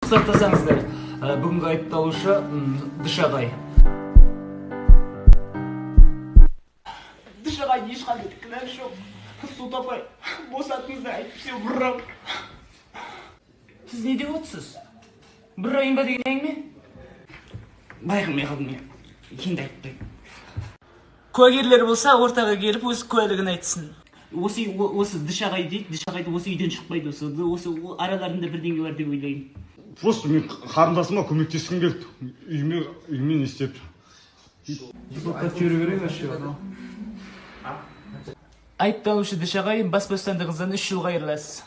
рұқсаттасаңыздар, бүгінгі айыпталушы Дышағай. Дышағай ешқандай кінәсі жоқ. Су тапай, босатыңыздар, әйтпесе бұрам. Сіз не деп отырсыз? Бір айын ба деген әңгіме? Байқылмай қалдым мен. Енді айтпай. Куәгерлер болса, ортаға келіп, өз куәлігін айтсын. Осы Дышағай дейді, Дышағайды осы үйден шықпайды. Осы араларында бірдеңе бар деп ойлаймын. Просто мен қарындасыма көмектескім келді. Үйіме не істеп. Сотқа жүру керек айыпталушы Дышағай бас бостандығыңыздан 3 жылға айырыласыз.